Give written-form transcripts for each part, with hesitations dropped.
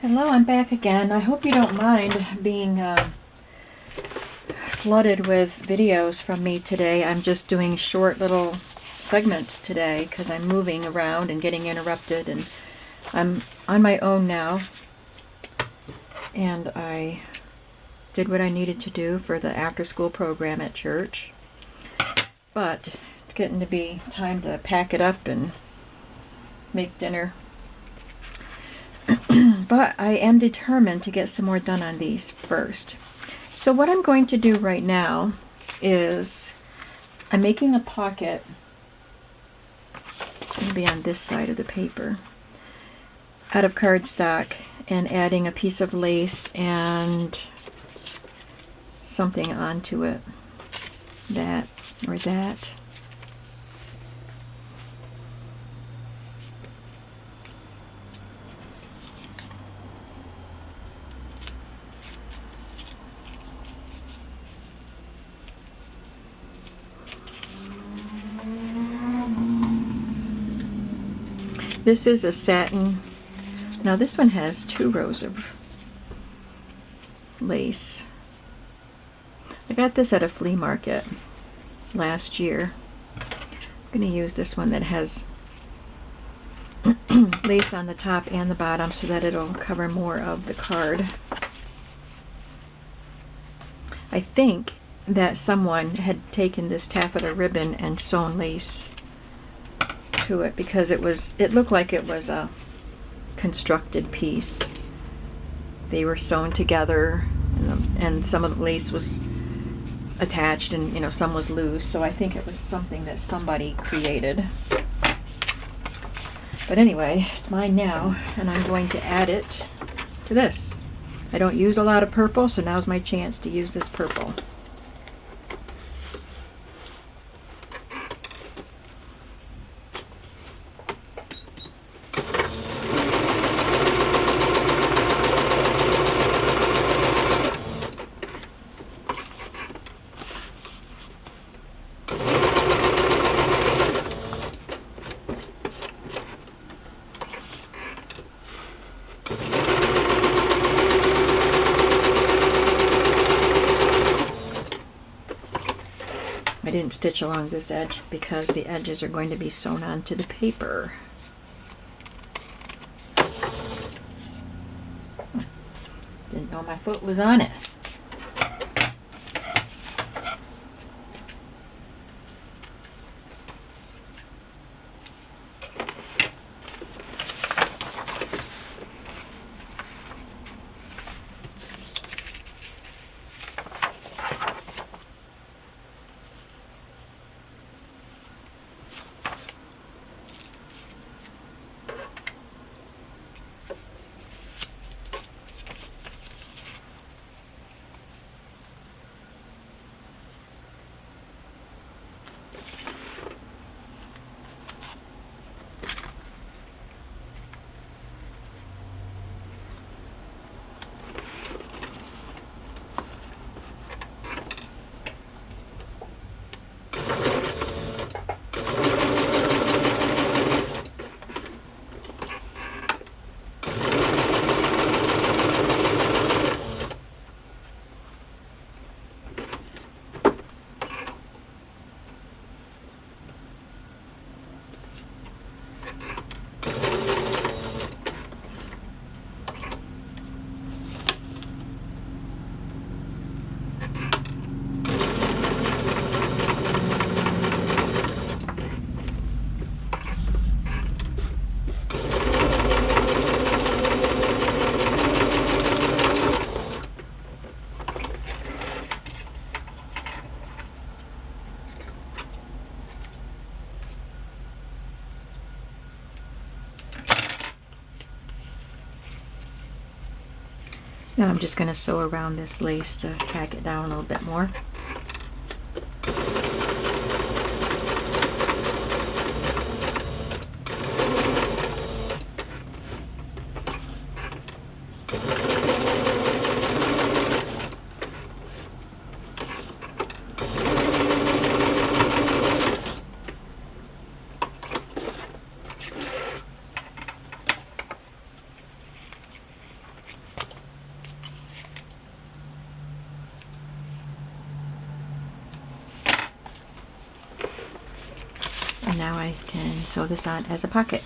Hello, I'm back again. I hope you don't mind being flooded with videos from me today. I'm just doing short little segments today because I'm moving around and getting interrupted, and I'm on my own now. And I did what I needed to do for the after-school program at church. But it's getting to be time to pack it up and make dinner. But I am determined to get some more done on these first. So what I'm going to do right now is I'm making a pocket. It's going to be on this side of the paper out of cardstock and adding a piece of lace and something onto it. That or that. This is a satin. Now this one has 2 rows of lace. I got this at a flea market last year. I'm going to use this one that has lace on the top and the bottom so that it'll cover more of the card. I think that someone had taken this taffeta ribbon and sewn lace to it because it looked like it was a constructed piece. They were sewn together, and some of the lace was attached, and some was loose. So I think it was something that somebody created. But anyway, it's mine now, and I'm going to add it to this. I don't use a lot of purple, so now's my chance to use this purple. I didn't stitch along this edge because the edges are going to be sewn onto the paper. Didn't know my foot was on it. Now I'm just going to sew around this lace to tack it down a little bit more. And now I can sew this on as a pocket.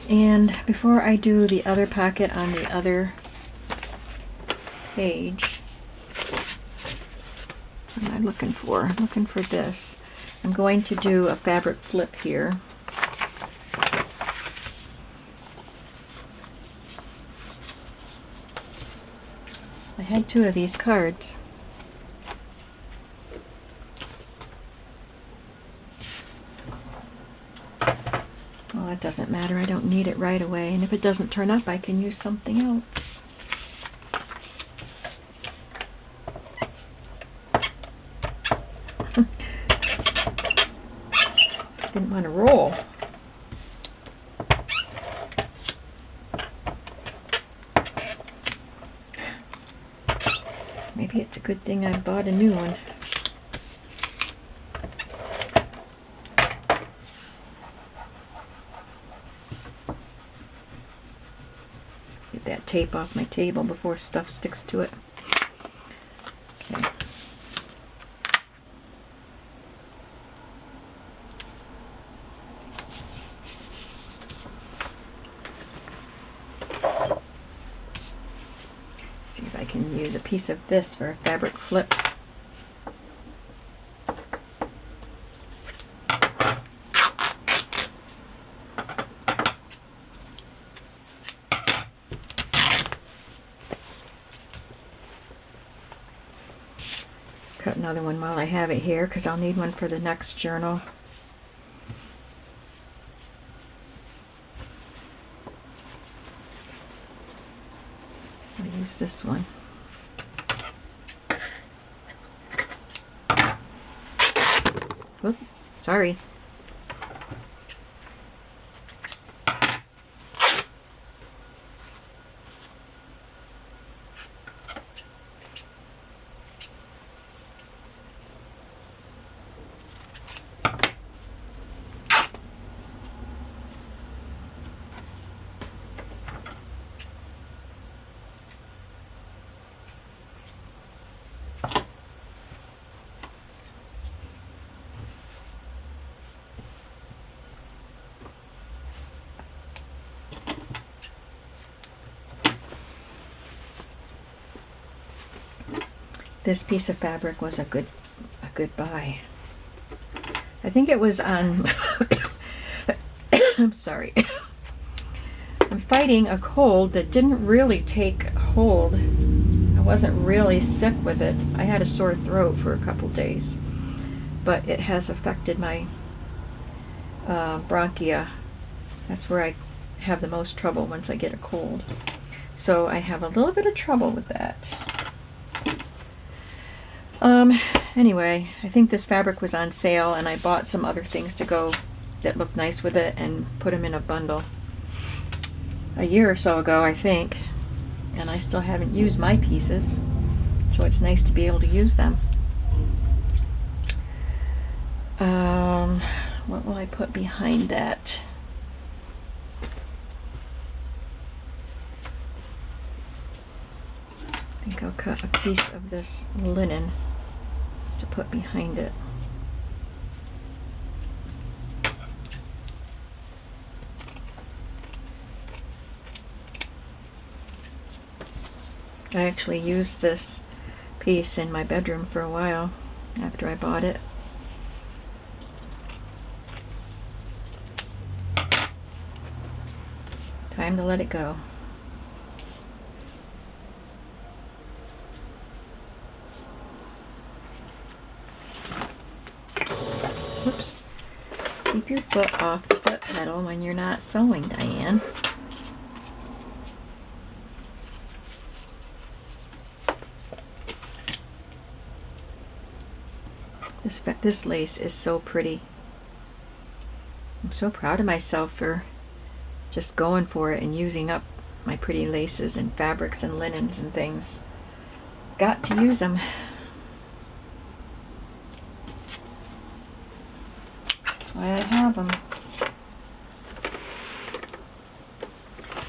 And before I do the other pocket on the other page, what am I looking for? I'm looking for this. I'm going to do a fabric flip here. I had 2 of these cards. Well, that doesn't matter. I don't need it right away. And if it doesn't turn up, I can use something else. Didn't want to roll. Maybe it's a good thing I bought a new one. Get that tape off my table before stuff sticks to it. Okay. See if I can use a piece of this for a fabric flip. Cut another one while I have it here, because I'll need one for the next journal. I'll use this one. Whoop, sorry. This piece of fabric was a good buy. I think it was on I'm sorry. I'm fighting a cold that didn't really take hold. I wasn't really sick with it. I had a sore throat for a couple days, but it has affected my bronchia. That's where I have the most trouble once I get a cold. So I have a little bit of trouble with that. Anyway, I think this fabric was on sale, and I bought some other things to go that looked nice with it and put them in a bundle a year or so ago, I think. And I still haven't used my pieces, so it's nice to be able to use them. What will I put behind that? I think I'll cut a piece of this linen to put behind it. I actually used this piece in my bedroom for a while after I bought it. Time to let it go. Whoops. Keep your foot off the foot pedal when you're not sewing, Diane. This lace is so pretty. I'm so proud of myself for just going for it and using up my pretty laces and fabrics and linens and things. Got to use them. Why I have them.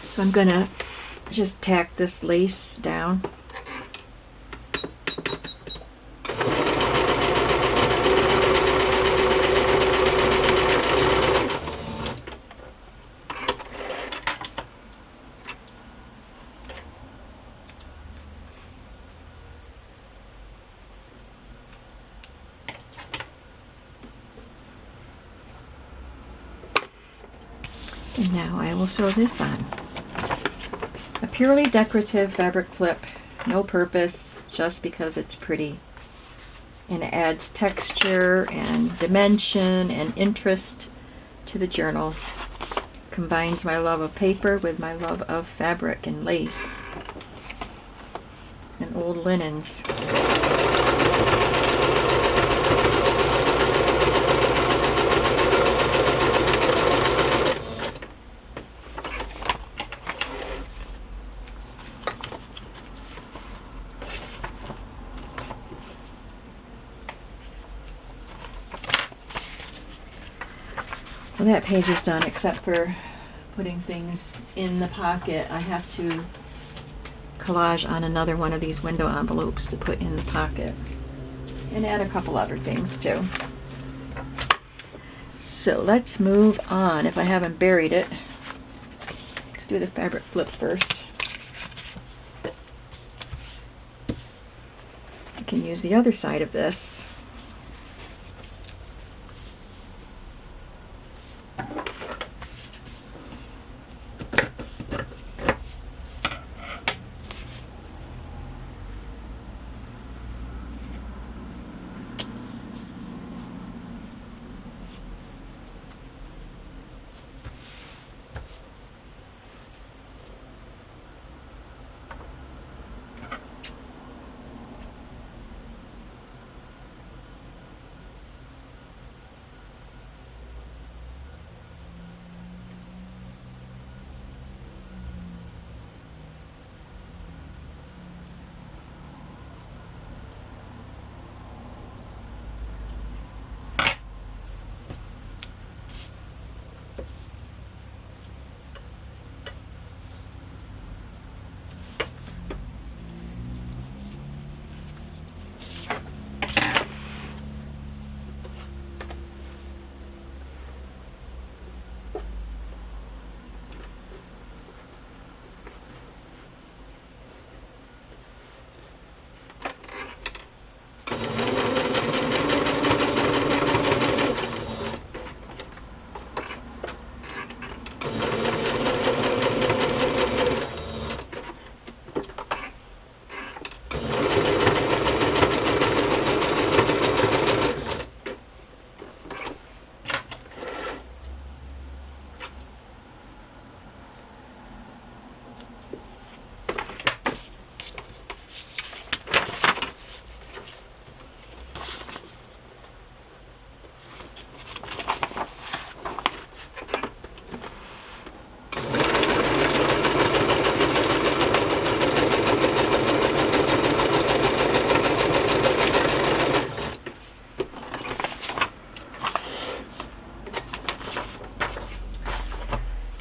So I'm gonna just tack this lace down. And now I will sew this on. A purely decorative fabric flip, no purpose, just because it's pretty. And it adds texture and dimension and interest to the journal. Combines my love of paper with my love of fabric and lace and old linens. Well, that page is done, except for putting things in the pocket. I have to collage on another one of these window envelopes to put in the pocket. And add a couple other things too. So let's move on, if I haven't buried it. Let's do the fabric flip first. I can use the other side of this.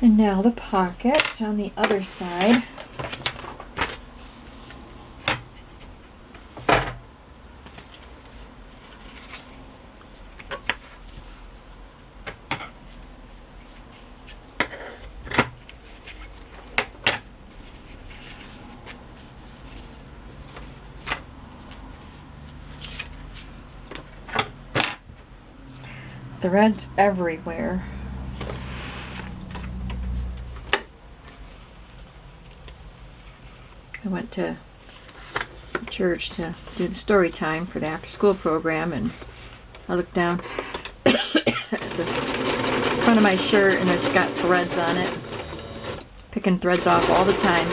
And now the pocket on the other side. Threads everywhere. I went to church to do the story time for the after school program, and I looked down at the front of my shirt and it's got threads on it. Picking threads off all the time.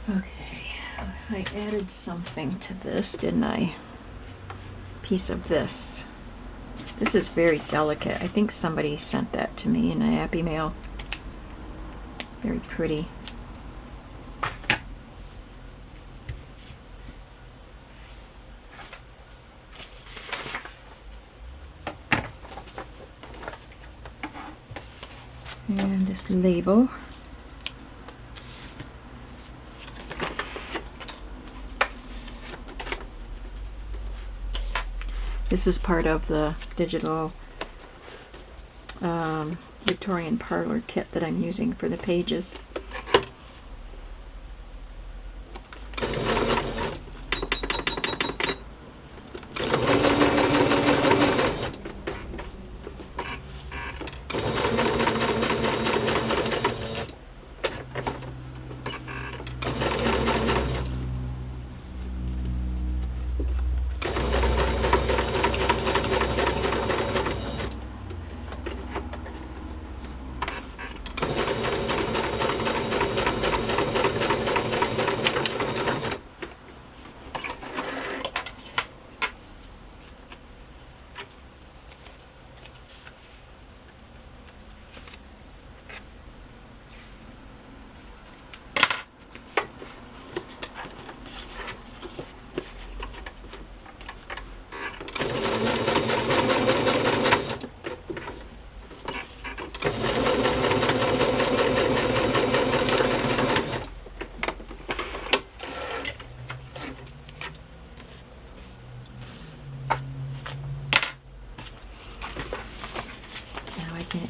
Okay, I added something to this, didn't I? Piece of this. This is very delicate. I think somebody sent that to me in a Happy Mail. Very pretty. And this label. This is part of the digital Victorian parlor kit that I'm using for the pages.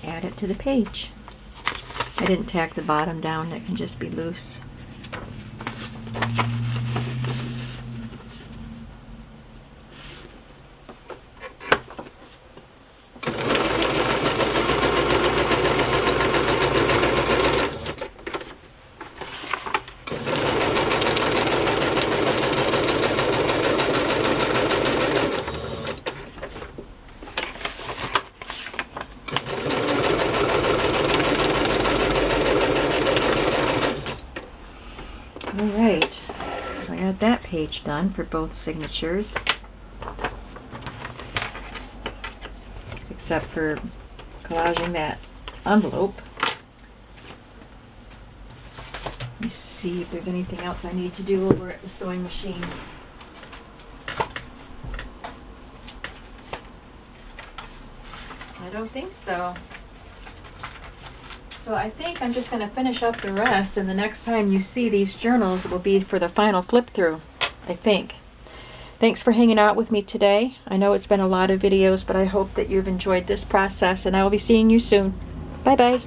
Add it to the page. I didn't tack the bottom down, that can just be loose. Alright, so I got that page done for both signatures, except for collaging that envelope. Let me see if there's anything else I need to do over at the sewing machine. I don't think so. So I think I'm just going to finish up the rest, and the next time you see these journals will be for the final flip through, I think. Thanks for hanging out with me today. I know it's been a lot of videos, but I hope that you've enjoyed this process, and I will be seeing you soon. Bye-bye.